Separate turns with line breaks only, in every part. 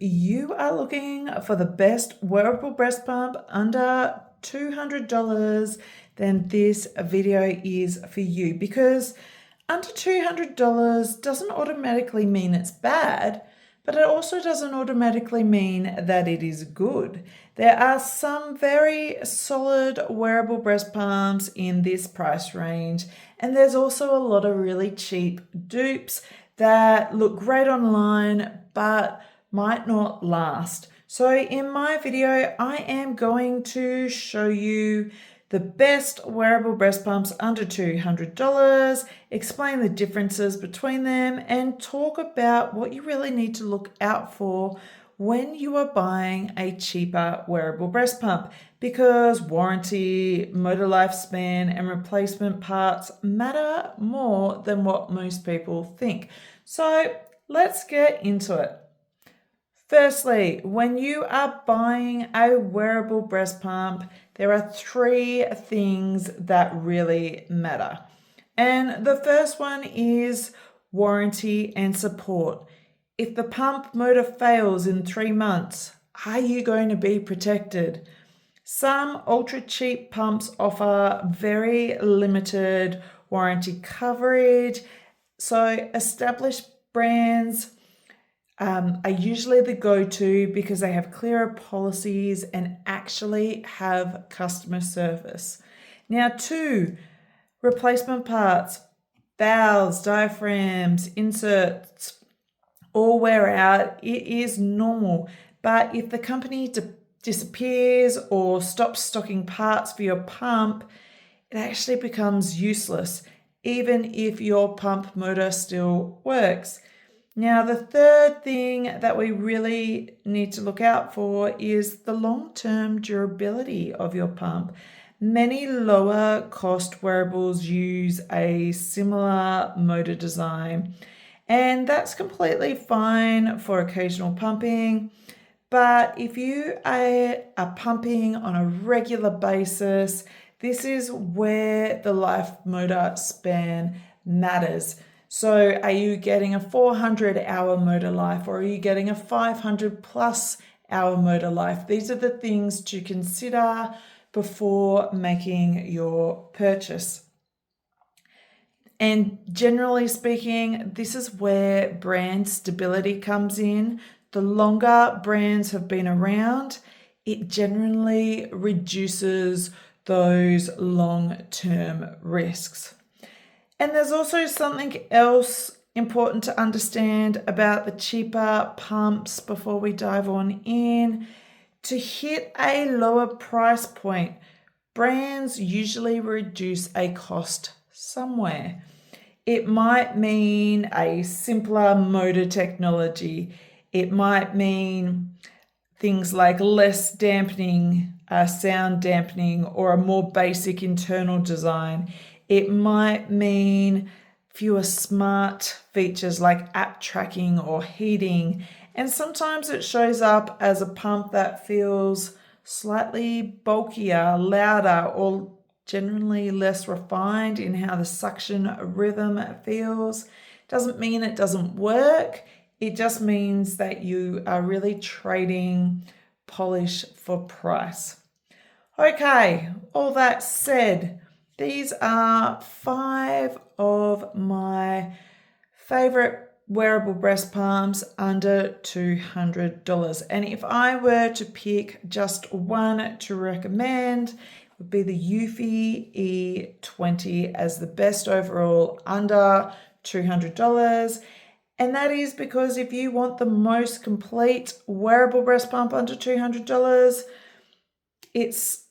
you are looking for the best wearable breast pump under $200, then this video is for you, because under $200 doesn't automatically mean it's bad, but it also doesn't automatically mean that it is good. There are some very solid wearable breast pumps in this price range, and there's also a lot of really cheap dupes that look great online but might not last. So in my video, I am going to show you the best wearable breast pumps under $200, explain the differences between them, and talk about what you really need to look out for when you are buying a cheaper wearable breast pump, because warranty, motor lifespan, and replacement parts matter more than what most people think. So let's get into it. Firstly, when you are buying a wearable breast pump, there are three things that really matter. And the first one is warranty and support. If the pump motor fails in 3 months, are you going to be protected? Some ultra cheap pumps offer very limited warranty coverage. So established brands are usually the go-to because they have clearer policies and actually have customer service. Now, 2, replacement parts, valves, diaphragms, inserts, all wear out. It is normal. But if the company disappears or stops stocking parts for your pump, it actually becomes useless, even if your pump motor still works. Now, the third thing that we really need to look out for is the long-term durability of your pump. Many lower cost wearables use a similar motor design, and that's completely fine for occasional pumping. But if you are pumping on a regular basis, this is where the life motor span matters. So are you getting a 400-hour motor life, or are you getting a 500+ hour motor life? These are the things to consider before making your purchase. And generally speaking, this is where brand stability comes in. The longer brands have been around, it generally reduces those long-term risks. And there's also something else important to understand about the cheaper pumps before we dive on in. To hit a lower price point, brands usually reduce a cost somewhere. It might mean a simpler motor technology. It might mean things like less dampening, sound dampening, or a more basic internal design. It might mean fewer smart features like app tracking or heating. And sometimes it shows up as a pump that feels slightly bulkier, louder, or generally less refined in how the suction rhythm feels. Doesn't mean it doesn't work. It just means that you are really trading polish for price. Okay, all that said, these are 5 of my favorite wearable breast pumps under $200. And if I were to pick just one to recommend, it would be the Yui E20 as the best overall under $200. And that is because if you want the most complete wearable breast pump under $200, it's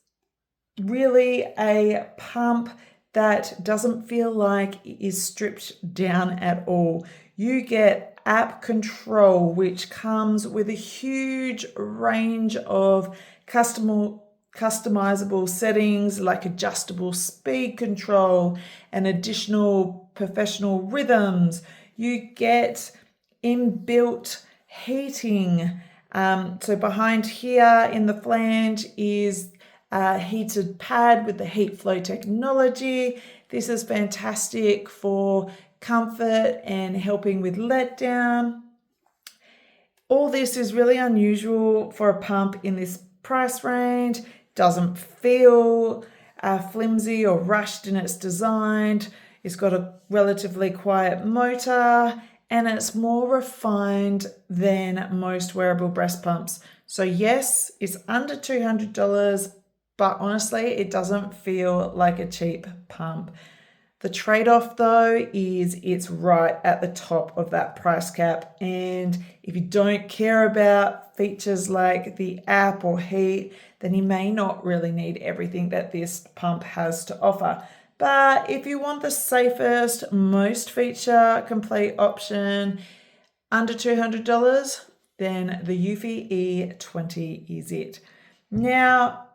really a pump that doesn't feel like it is stripped down at all. You get app control, which comes with a huge range of customizable settings like adjustable speed control and additional professional rhythms. You get inbuilt heating. So behind here in the flange is a heated pad with the heat flow technology. This is fantastic for comfort and helping with letdown. All this is really unusual for a pump in this price range. Doesn't feel flimsy or rushed in its design. It's got a relatively quiet motor and it's more refined than most wearable breast pumps. So yes, it's under $200, but honestly, it doesn't feel like a cheap pump. The trade-off though is it's right at the top of that price cap, and if you don't care about features like the app or heat, then you may not really need everything that this pump has to offer. But if you want the safest, most feature complete option under $200, then the Yui E20 is it. Now,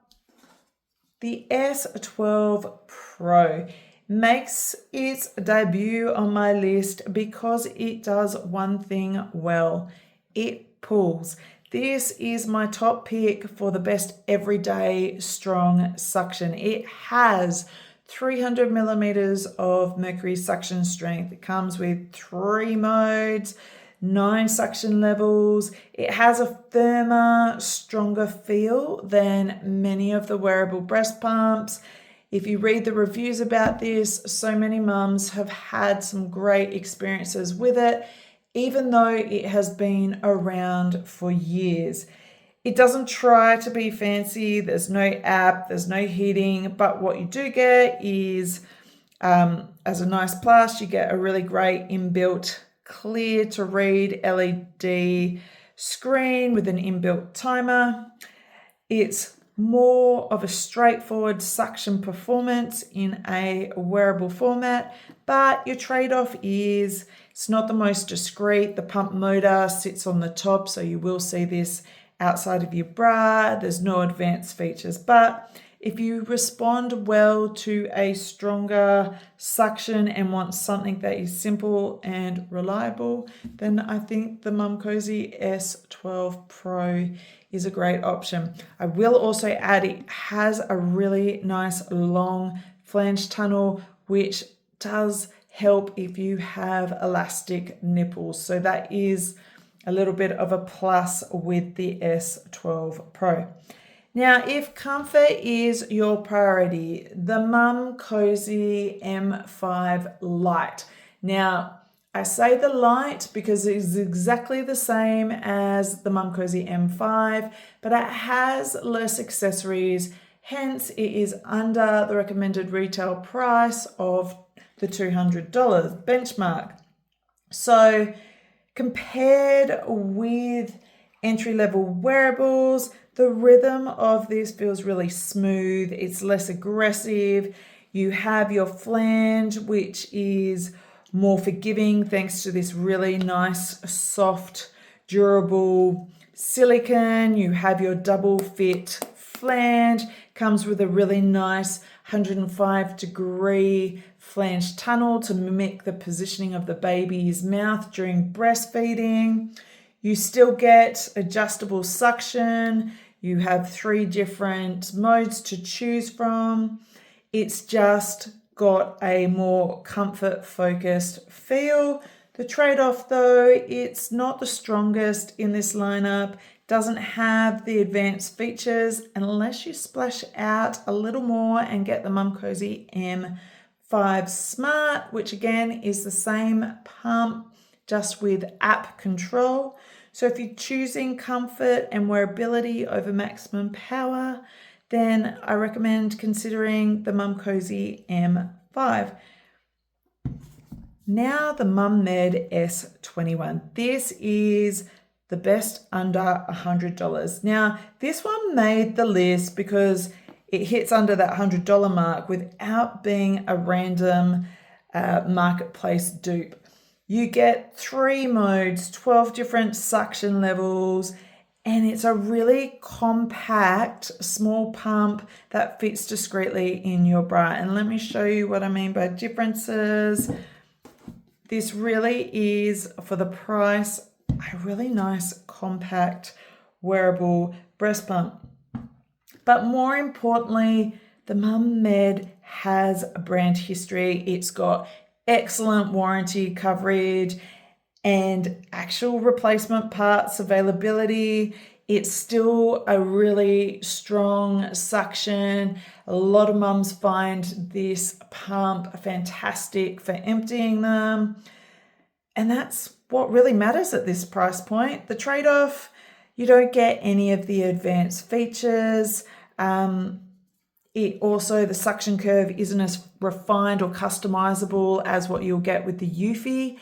the S12 Pro makes its debut on my list because it does one thing well. It pulls. This is my top pick for the best everyday strong suction. It has 300 millimeters of mercury suction strength. It comes with 3 modes, 9 suction levels. It has a firmer, stronger feel than many of the wearable breast pumps. If you read the reviews about this, so many mums have had some great experiences with it, even though it has been around for years. It doesn't try to be fancy. There's no app, there's no heating, but what you do get is, as a nice plus, you get a really great inbuilt clear to read LED screen with an inbuilt timer. It's more of a straightforward suction performance in a wearable format, but your trade-off is it's not the most discreet. The pump motor sits on the top, so you will see this outside of your bra. There's no advanced features, but if you respond well to a stronger suction and want something that is simple and reliable, then I think the MomCozy S12 Pro is a great option. I will also add it has a really nice long flange tunnel, which does help if you have elastic nipples. So that is a little bit of a plus with the S12 Pro. Now, if comfort is your priority, the MomCozy M5 Lite. Now, I say the Lite because it is exactly the same as the MomCozy M5, but it has less accessories. Hence, it is under the recommended retail price of the $200 benchmark. So, compared with entry-level wearables, the rhythm of this feels really smooth. It's less aggressive. You have your flange, which is more forgiving thanks to this really nice, soft, durable silicone. You have your double fit flange, comes with a really nice 105-degree flange tunnel to mimic the positioning of the baby's mouth during breastfeeding. You still get adjustable suction. You have 3 different modes to choose from. It's just got a more comfort-focused feel. The trade-off though, it's not the strongest in this lineup, doesn't have the advanced features unless you splash out a little more and get the MomCozy M5 Smart, which again is the same pump, just with app control. So if you're choosing comfort and wearability over maximum power, then I recommend considering the MomCozy M5. Now the MomMed S21. This is the best under $100. Now this one made the list because it hits under that $100 mark without being a random marketplace dupe. You get 3 modes, 12 different suction levels, and it's a really compact, small pump that fits discreetly in your bra. And let me show you what I mean by differences. This really is, for the price, a really nice, compact, wearable breast pump. But more importantly, the MomMed has a brand history. It's got excellent warranty coverage, and actual replacement parts availability, it's still a really strong suction. A lot of mums find this pump fantastic for emptying them. And that's what really matters at this price point. The trade-off, you don't get any of the advanced features. The suction curve isn't as refined or customizable as what you'll get with the Yui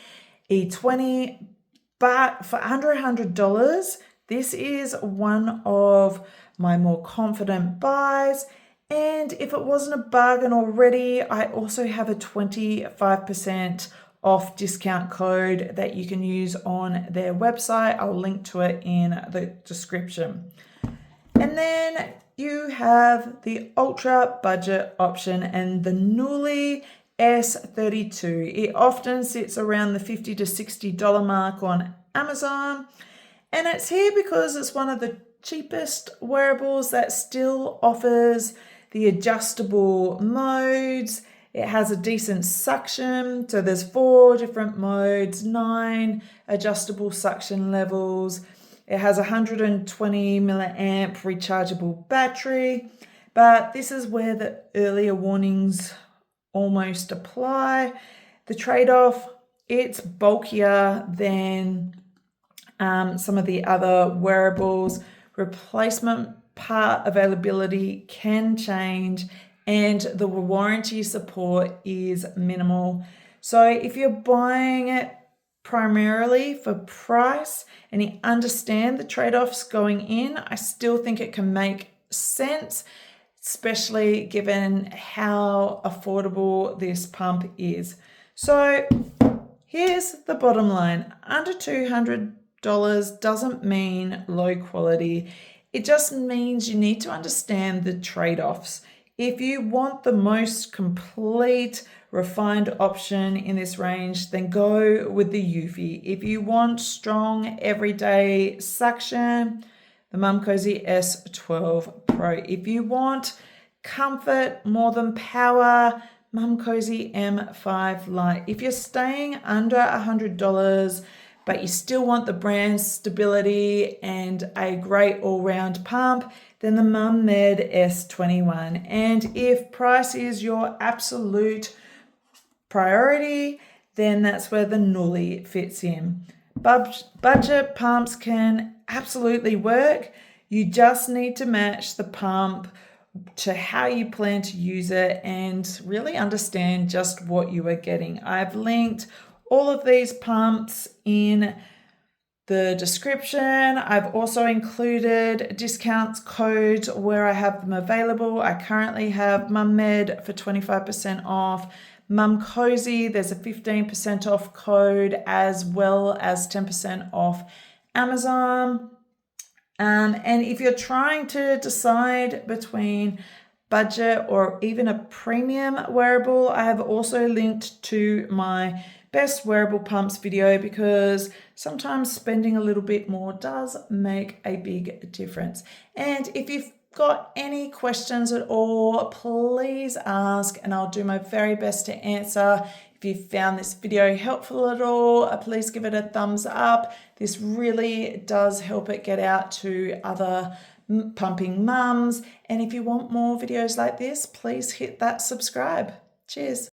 E20. But for under $100, this is one of my more confident buys. And if it wasn't a bargain already, I also have a 25% off discount code that you can use on their website. I'll link to it in the description. And then you have the ultra budget option and the Nuliie S32. It often sits around the $50 to $60 mark on Amazon. And it's here because it's one of the cheapest wearables that still offers the adjustable modes. It has a decent suction. So there's 4 different modes, 9 adjustable suction levels. It has a 120 milliamp rechargeable battery, but this is where the earlier warnings almost apply. The trade-off, it's bulkier than some of the other wearables. Replacement part availability can change, and the warranty support is minimal. So if you're buying it primarily for price and you understand the trade-offs going in, I still think it can make sense, especially given how affordable this pump is. So here's the bottom line. Under $200 doesn't mean low quality. It just means you need to understand the trade-offs. If you want the most complete, refined option in this range, then go with the Yui. If you want strong, everyday suction, the MomCozy S12 Pro. If you want comfort more than power, MomCozy M5 Lite. If you're staying under $100, but you still want the brand stability and a great all-round pump, then the MomMed S21. And if price is your absolute priority, then that's where the Nuliie fits in. Budget pumps can absolutely work. You just need to match the pump to how you plan to use it and really understand just what you are getting. I've linked all of these pumps in the description. I've also included discounts codes where I have them available. I currently have MomMed for 25% off. MomCozy, there's a 15% off code as well as 10% off Amazon. And if you're trying to decide between budget or even a premium wearable, I have also linked to my best wearable pumps video because sometimes spending a little bit more does make a big difference. And if you've got any questions at all, please ask and I'll do my very best to answer. If you found this video helpful at all, please give it a thumbs up. This really does help it get out to other pumping mums. And if you want more videos like this, please hit that subscribe. Cheers.